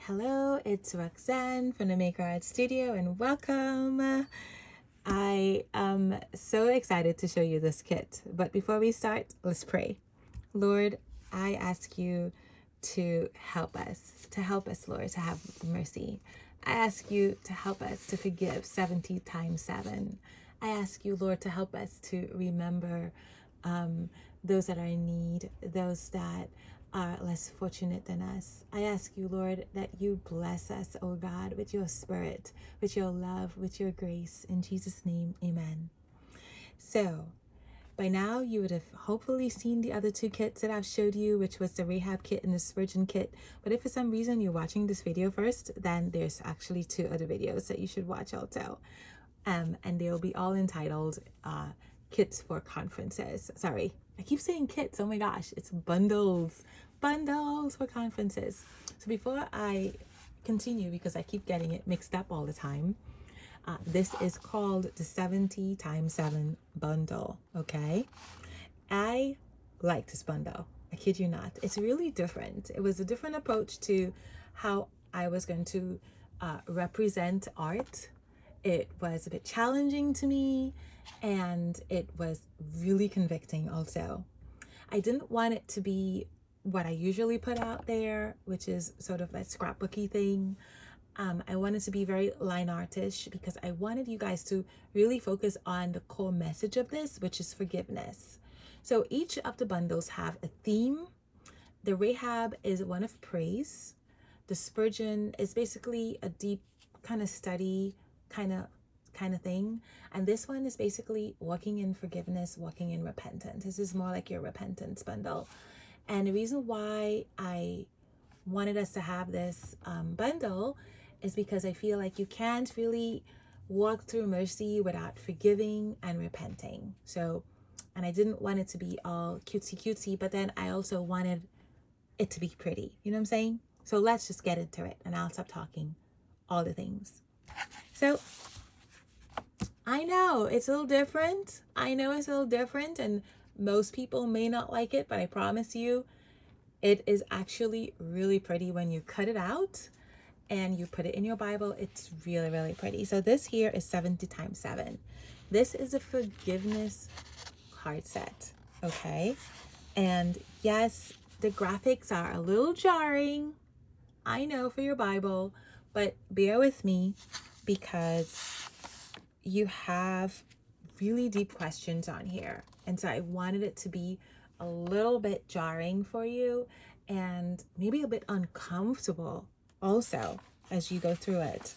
Hello, it's Roxanne from the Maker Art Studio, and welcome. I am so excited to show you this kit. But before we start, let's pray. Lord, I ask you to help us, Lord, to have mercy. I ask you to help us to forgive 70 times 7. I ask you, Lord, to help us to remember those that are in need, those that are less fortunate than us. I ask you, Lord, that you bless us, oh God, with your spirit, with your love, with your grace. In Jesus' name, amen. So, by now, you would have hopefully seen the other two kits that I've showed you, which was the Rahab kit and the Spurgeon kit. But if for some reason you're watching this video first, then there's actually 2 other videos that you should watch also. And they'll be all entitled Kits for Conferences. Sorry, I keep saying kits. Oh my gosh, it's bundles for conferences. So before I continue, because I keep getting it mixed up all the time, this is called the 70 times 7 bundle. Okay, I like this bundle. I kid you not. It's really different. It was a different approach to how I was going to represent art. It was a bit challenging to me, and it was really convicting also. I didn't want it to be what I usually put out there, which is sort of that scrapbooky thing. I wanted to be very line artish because I wanted you guys to really focus on the core message of this, which is forgiveness. So each of the bundles have a theme. The Rahab is one of praise. The Spurgeon is basically a deep kind of study kind of thing. And this one is basically walking in forgiveness, walking in repentance. This is more like your repentance bundle. And the reason why I wanted us to have this bundle is because I feel like you can't really walk through mercy without forgiving and repenting. So, and I didn't want it to be all cutesy, but then I also wanted it to be pretty. You know what I'm saying? So let's just get into it, and I'll stop talking all the things. So I know it's a little different. And most people may not like it, but I promise you, it is actually really pretty when you cut it out and you put it in your Bible. It's really, really pretty. So this here is 70 times 7. This is a forgiveness card set, okay? And yes, the graphics are a little jarring, I know, for your Bible, but bear with me because you have really deep questions on here. And so I wanted it to be a little bit jarring for you and maybe a bit uncomfortable also as you go through it.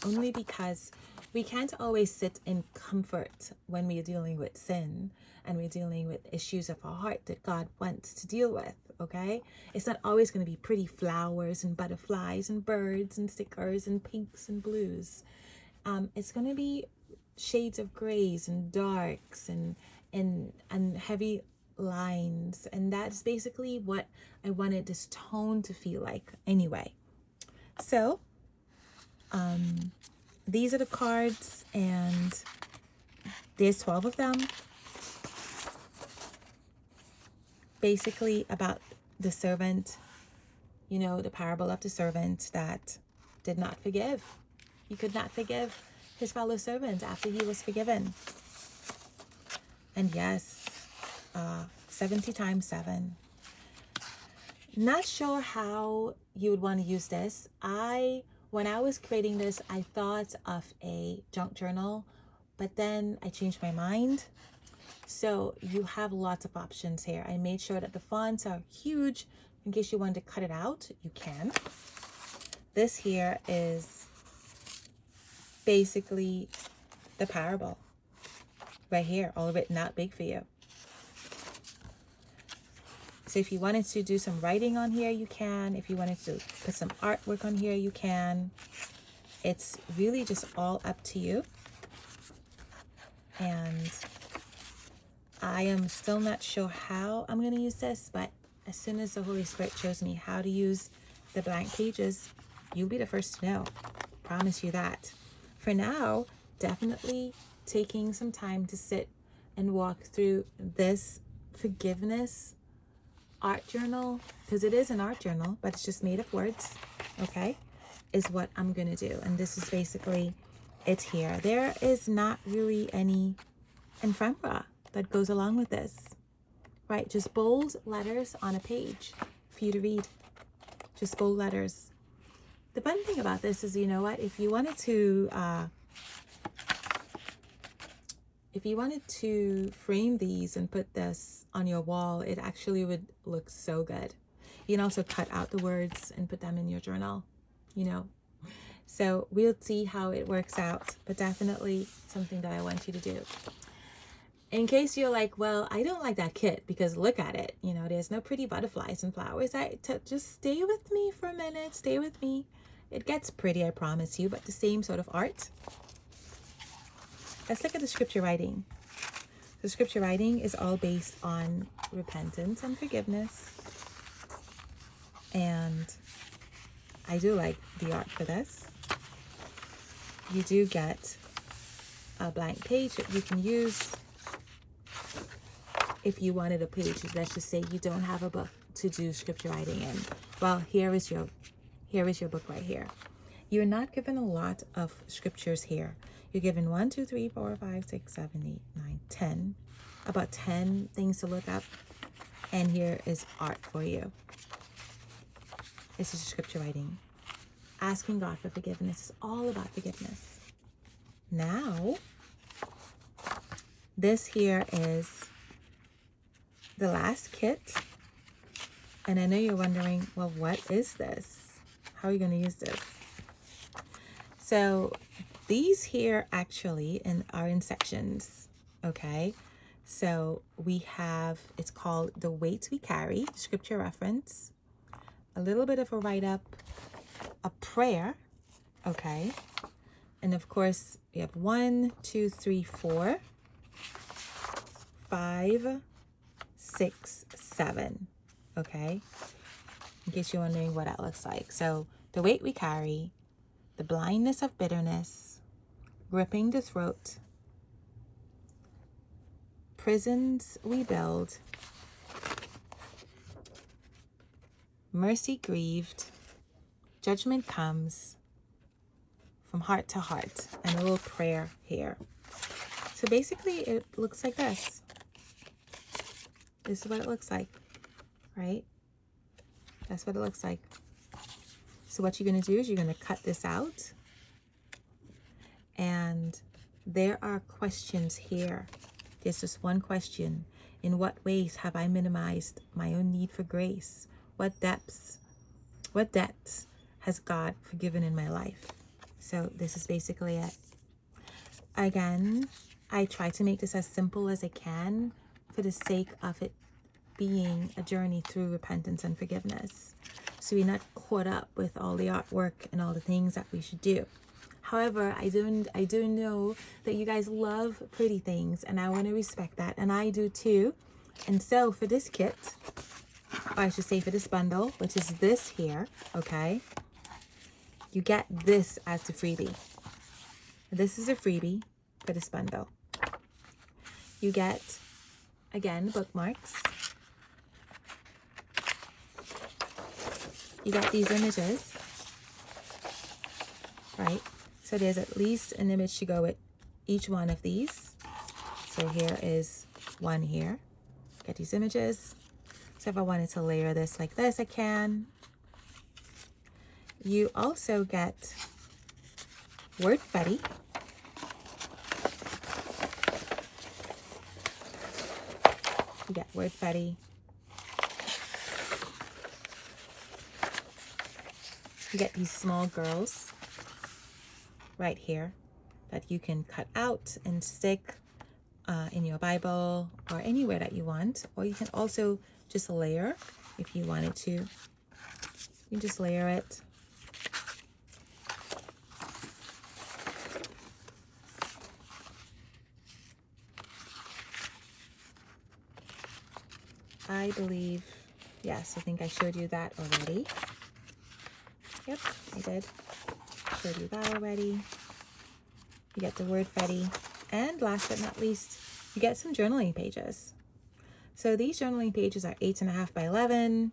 Only because we can't always sit in comfort when we're dealing with sin and we're dealing with issues of our heart that God wants to deal with, okay? It's not always going to be pretty flowers and butterflies and birds and stickers and pinks and blues. It's going to be shades of grays and darks and heavy lines, and that's basically what I wanted this tone to feel like anyway. So these are the cards, and there's 12 of them, basically about the servant, you know, the parable of the servant that did not forgive. He could not forgive his fellow servant after he was forgiven. And yes, 70 times 7. Not sure how you would want to use this. When I was creating this, I thought of a junk journal, but then I changed my mind. So you have lots of options here. I made sure that the fonts are huge. In case you want to cut it out, you can. This here is basically the parable right here, all written out big for you. So if you wanted to do some writing on here, you can. If you wanted to put some artwork on here, you can. It's really just all up to you. And I am still not sure how I'm going to use this, but as soon as the Holy Spirit shows me how to use the blank pages, you'll be the first to know. Promise you that. For now, definitely taking some time to sit and walk through this forgiveness art journal, because it is an art journal, but it's just made of words. okay, is what I'm going to do. And this is basically it here. There is not really any ephemera that goes along with this, right? Just bold letters on a page for you to read. Just bold letters. The fun thing about this is, you know what, if you wanted to frame these and put this on your wall, it actually would look so good. You can also cut out the words and put them in your journal, you know. So we'll see how it works out, but definitely something that I want you to do. In case you're like, well, I don't like that kit because look at it, you know, there's no pretty butterflies and flowers. Just stay with me for a minute, stay with me. It gets pretty, I promise you, but the same sort of art. Let's look at the scripture writing. The scripture writing is all based on repentance and forgiveness. And I do like the art for this. You do get a blank page that you can use if you wanted a page. Let's just say you don't have a book to do scripture writing in. Well, here is your book right here. You're not given a lot of scriptures here. You're given 1, 2, 3, 4, 5, 6, 7, 8, 9, 10. About 10 things to look up. And here is art for you. This is scripture writing. Asking God for forgiveness is all about forgiveness. Now, this here is the last kit. And I know you're wondering, well, what is this? How are you going to use this? So these here actually are in sections, okay? So we have, it's called The Weight We Carry, scripture reference, a little bit of a write-up, a prayer, okay? And of course, we have 1, 2, 3, 4, 5, 6, 7, okay? In case you're wondering what that looks like. So the weight we carry, the blindness of bitterness, gripping the throat, prisons we build, mercy grieved, judgment comes, from heart to heart, and a little prayer here. So basically it looks like this. This is what it looks like, right? That's what it looks like. So what you're going to do is you're going to cut this out. And there are questions here. There's just one question. In what ways have I minimized my own need for grace? What depths has God forgiven in my life? So this is basically it. Again, I try to make this as simple as I can for the sake of it being a journey through repentance and forgiveness. So we're not caught up with all the artwork and all the things that we should do. However, I do know that you guys love pretty things, and I want to respect that, and I do too. And so for this kit, or I should say for this bundle, which is this here, okay, you get this as the freebie. This is a freebie for this bundle. You get, again, bookmarks. You got these images, right? So there's at least an image to go with each one of these. So here is one here. Get these images. So if I wanted to layer this like this, I can. You also get word fetty. You get word fetty. You get these small girls right here that you can cut out and stick in your Bible or anywhere that you want. Or you can also just layer if you wanted to. You can just layer it. I believe, yes, I think I showed you that already. Yep, I did. Showed you that already. You get the word fetty. And last but not least, you get some journaling pages. So these journaling pages are 8.5 by 11.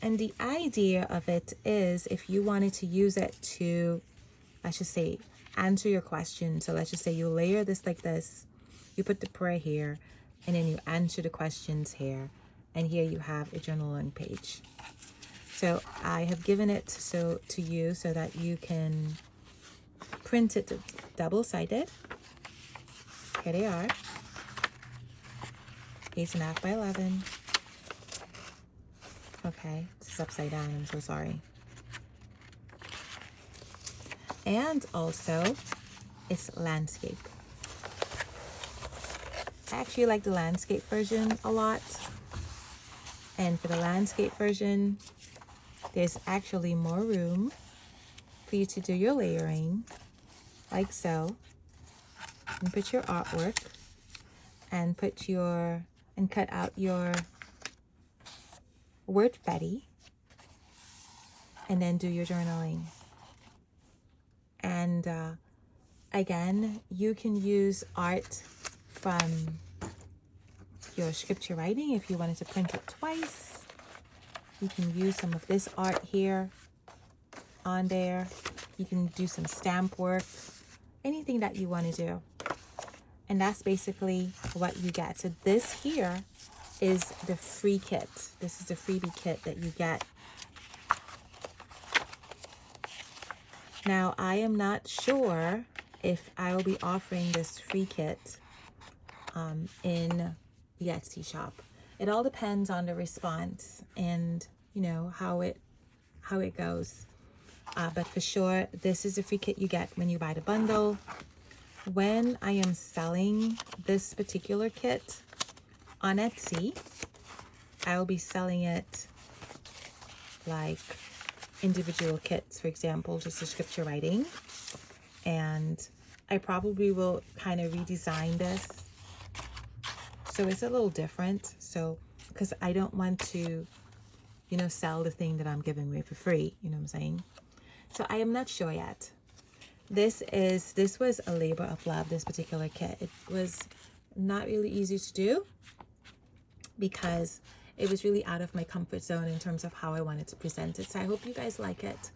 And the idea of it is if you wanted to use it to, let's just say, answer your question. So let's just say you layer this like this, you put the prayer here, and then you answer the questions here. And here you have a journaling page. So I have given it to you so that you can print it double-sided. Here they are. 8.5 by 11. Okay, this is upside down. I'm so sorry. And also, it's landscape. I actually like the landscape version a lot. And for the landscape version, there's actually more room for you to do your layering, like so. And put your artwork and cut out your word Betty, and then do your journaling. And again, you can use art from your scripture writing if you wanted to print it twice. You can use some of this art here on there. You can do some stamp work, anything that you want to do. And that's basically what you get. So this here is the free kit. This is the freebie kit that you get. Now, I am not sure if I will be offering this free kit in the Etsy shop. It all depends on the response and, you know, how it goes. But for sure, this is the free kit you get when you buy the bundle. When I am selling this particular kit on Etsy, I will be selling it like individual kits, for example, just the scripture writing. And I probably will kind of redesign this so it's a little different. So, because I don't want to, you know, sell the thing that I'm giving away for free, you know what I'm saying? So I am not sure yet. This was a labor of love, this particular kit. It was not really easy to do because it was really out of my comfort zone in terms of how I wanted to present it. So I hope you guys like it.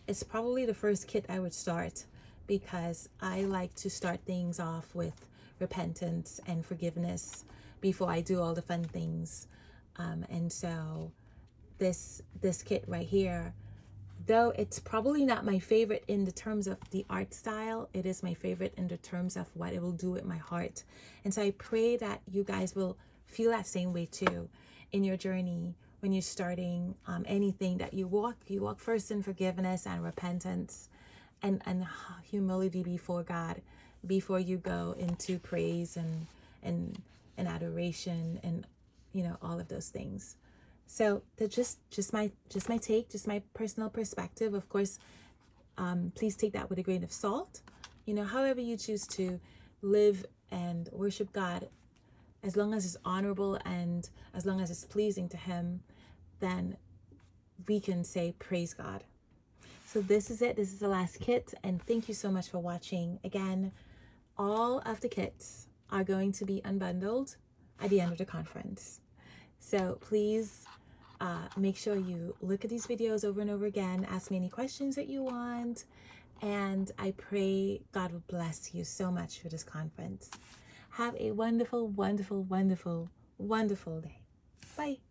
It's probably the first kit I would start because I like to start things off with repentance and forgiveness before I do all the fun things. And so this kit right here, though it's probably not my favorite in the terms of the art style, it is my favorite in the terms of what it will do with my heart. And so I pray that you guys will feel that same way too in your journey when you're starting anything that you walk first in forgiveness and repentance and humility before God before you go into praise and adoration and, you know, all of those things. So that's just my take, just my personal perspective. Of course, please take that with a grain of salt. You know, however you choose to live and worship God, as long as it's honorable and as long as it's pleasing to Him, then we can say praise God. So this is it. This is the last kit, and thank you so much for watching. Again, all of the kits are going to be unbundled at the end of the conference. So please make sure you look at these videos over and over again. Ask me any questions that you want. And I pray God will bless you so much for this conference. Have a wonderful, wonderful, wonderful, wonderful day. Bye.